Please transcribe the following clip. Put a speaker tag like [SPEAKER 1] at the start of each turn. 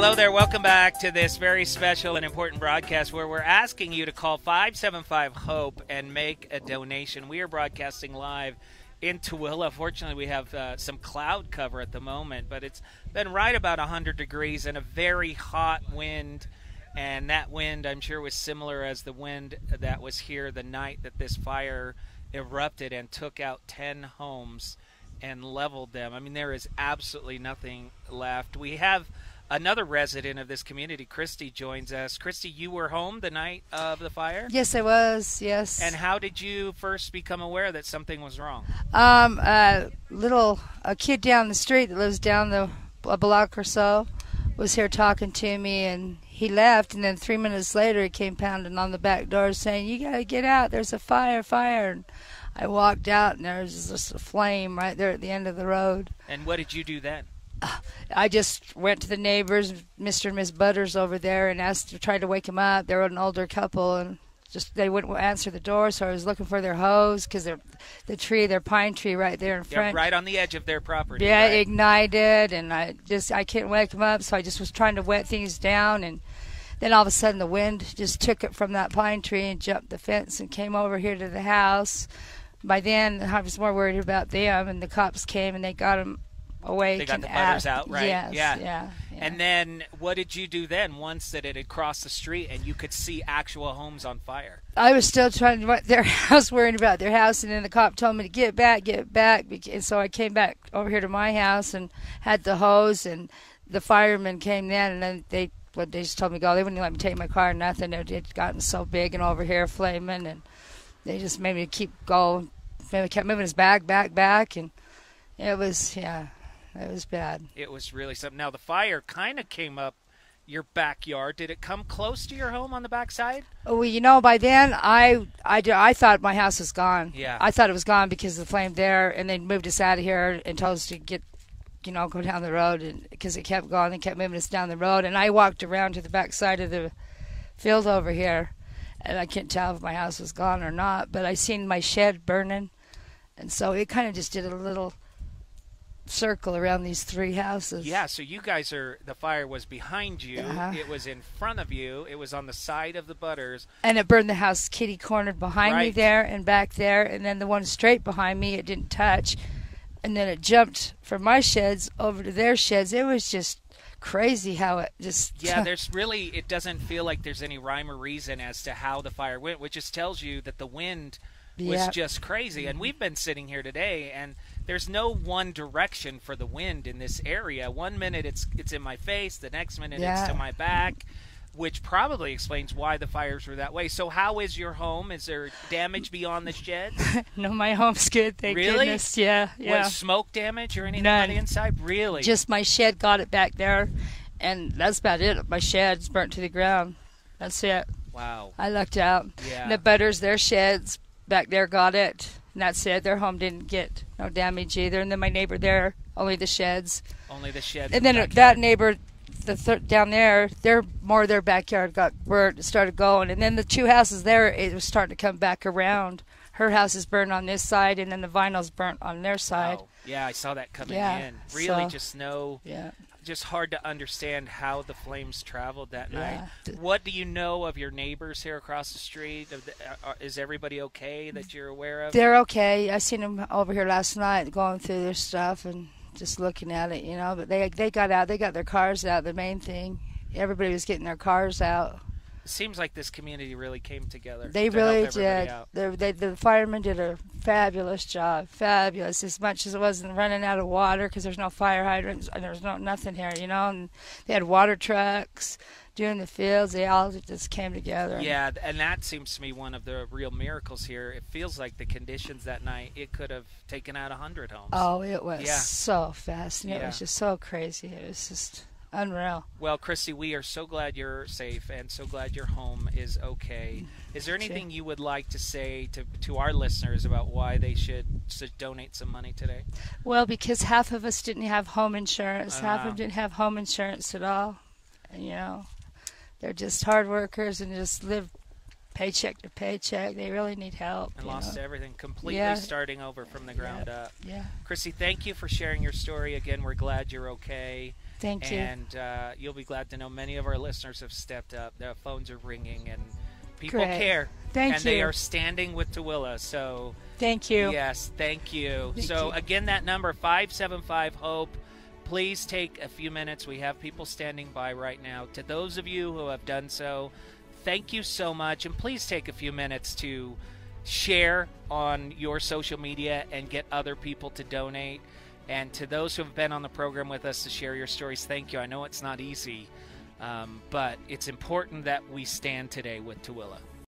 [SPEAKER 1] Hello there. Welcome back to this very special and important broadcast where we're asking you to call 575-HOPE and make a donation. We are broadcasting live in Tooele. Fortunately, we have some cloud cover at the moment, but it's been right about 100 degrees and a very hot wind. And that wind, I'm sure, was similar as the wind that was here the night that this fire erupted and took out 10 homes and leveled them. I mean, there is absolutely nothing left. We have another resident of this community, Christy, joins us. Christy, you were home the night of the fire?
[SPEAKER 2] Yes, I was, yes.
[SPEAKER 1] And how did you first become aware that something was wrong?
[SPEAKER 2] A kid down the street that lives down a block or so was here talking to me, and he left, and then 3 minutes later he came pounding on the back door saying, "You got to get out, there's a fire. And I walked out, and there was just a flame right there at the end of the road.
[SPEAKER 1] And what did you do then?
[SPEAKER 2] I just went to the neighbors, Mr. and Miss Butters over there, and tried to wake them up. They were an older couple, and they wouldn't answer the door, so I was looking for their hose because their pine tree right there in front.
[SPEAKER 1] Yeah, right on the edge of their property.
[SPEAKER 2] Yeah,
[SPEAKER 1] right?
[SPEAKER 2] Ignited, and I couldn't wake them up, so I just was trying to wet things down, and then all of a sudden the wind just took it from that pine tree and jumped the fence and came over here to the house. By then, I was more worried about them, and the cops came and they got them away.
[SPEAKER 1] They got the Butters out, right?
[SPEAKER 2] Yes, yeah.
[SPEAKER 1] And then what did you do then once that it had crossed the street and you could see actual homes on fire?
[SPEAKER 2] I was still trying to worrying about their house, and then the cop told me to get back. And so I came back over here to my house and had the hose, and the firemen came then, and then they just told me to go. They wouldn't let me take my car or nothing. It had gotten so big and over here flaming, and they just made me keep going. Maybe kept moving his back, and it was, it was bad.
[SPEAKER 1] It was really something. Now, the fire kind of came up your backyard. Did it come close to your home on the backside?
[SPEAKER 2] Well, by then, I thought my house was gone.
[SPEAKER 1] Yeah.
[SPEAKER 2] I thought it was gone because of the flame there, and they moved us out of here and told us to go down the road, and because it kept going. They kept moving us down the road, and I walked around to the backside of the field over here, and I couldn't tell if my house was gone or not, but I seen my shed burning, and so it kind of just did a little circle around these three houses.
[SPEAKER 1] Yeah, so you guys the fire was behind you, It was in front of you, it was on the side of the Butters.
[SPEAKER 2] And it burned the house kitty-cornered behind me
[SPEAKER 1] Right.
[SPEAKER 2] there and back there, and then the one straight behind me, it didn't touch. And then it jumped from my sheds over to their sheds. It was just crazy how it just...
[SPEAKER 1] Yeah, it doesn't feel like there's any rhyme or reason as to how the fire went, which just tells you that the wind was just crazy. And we've been sitting here today, and there's no one direction for the wind in this area. 1 minute it's in my face, the next minute it's to my back, which probably explains why the fires were that way. So how is your home? Is there damage beyond the sheds?
[SPEAKER 2] No, my home's good, thank goodness. Yeah.
[SPEAKER 1] Was smoke damage or anything
[SPEAKER 2] None.
[SPEAKER 1] on the inside? Really?
[SPEAKER 2] Just my shed got it back there, and that's about it. My shed's burnt to the ground. That's it.
[SPEAKER 1] Wow.
[SPEAKER 2] I lucked out.
[SPEAKER 1] Yeah.
[SPEAKER 2] And the Butters, their sheds back there got it. And that's it. Their home didn't get no damage either. And then my neighbor there, only the sheds.
[SPEAKER 1] Only the sheds.
[SPEAKER 2] And then that neighbor down there, their backyard got burnt and started going. And then the two houses there, it was starting to come back around. Her house is burned on this side, and then the vinyl's burnt on their side.
[SPEAKER 1] Oh, yeah, I saw that coming
[SPEAKER 2] Yeah,
[SPEAKER 1] in. Really,
[SPEAKER 2] so,
[SPEAKER 1] just hard to understand how the flames traveled that night.
[SPEAKER 2] Yeah.
[SPEAKER 1] What do you know of your neighbors here across the street? Is everybody okay that you're aware of?
[SPEAKER 2] They're okay. I seen them over here last night going through their stuff and just looking at it, But they got out. They got their cars out, the main thing. Everybody was getting their cars out.
[SPEAKER 1] It seems like this community really came together.
[SPEAKER 2] They
[SPEAKER 1] to
[SPEAKER 2] really
[SPEAKER 1] help everybody
[SPEAKER 2] did.
[SPEAKER 1] out.
[SPEAKER 2] The firemen did a fabulous job. Fabulous. As much as it wasn't running out of water because there's no fire hydrants and there's nothing here, And they had water trucks doing the fields. They all just came together.
[SPEAKER 1] Yeah, and that seems to me one of the real miracles here. It feels like the conditions that night, it could have taken out 100 homes.
[SPEAKER 2] Oh, it was so fast. And it was just so crazy. It was just unreal.
[SPEAKER 1] Well, Christy, we are so glad you're safe and so glad your home is okay. Is there anything you would like to say to our listeners about why they should donate some money today?
[SPEAKER 2] Well, because half of us didn't have home insurance. Half of them didn't have home insurance at all. And, they're just hard workers and just live paycheck to paycheck. They really need help.
[SPEAKER 1] And lost everything, completely
[SPEAKER 2] Yeah.
[SPEAKER 1] starting over from the ground up.
[SPEAKER 2] Yeah.
[SPEAKER 1] Chrissy, thank you for sharing your story. Again, we're glad you're okay.
[SPEAKER 2] Thank you.
[SPEAKER 1] And you'll be glad to know many of our listeners have stepped up. Their phones are ringing, and people
[SPEAKER 2] Great.
[SPEAKER 1] care.
[SPEAKER 2] Thank
[SPEAKER 1] and
[SPEAKER 2] you.
[SPEAKER 1] they are standing with Tooele. So
[SPEAKER 2] Thank you.
[SPEAKER 1] yes, thank you.
[SPEAKER 2] Thank
[SPEAKER 1] So
[SPEAKER 2] you.
[SPEAKER 1] again, that number 575-HOPE. Please take a few minutes. We have people standing by right now. To those of you who have done so, thank you so much. And please take a few minutes to share on your social media and get other people to donate. And to those who have been on the program with us to share your stories, thank you. I know it's not easy, but it's important that we stand today with Tooele.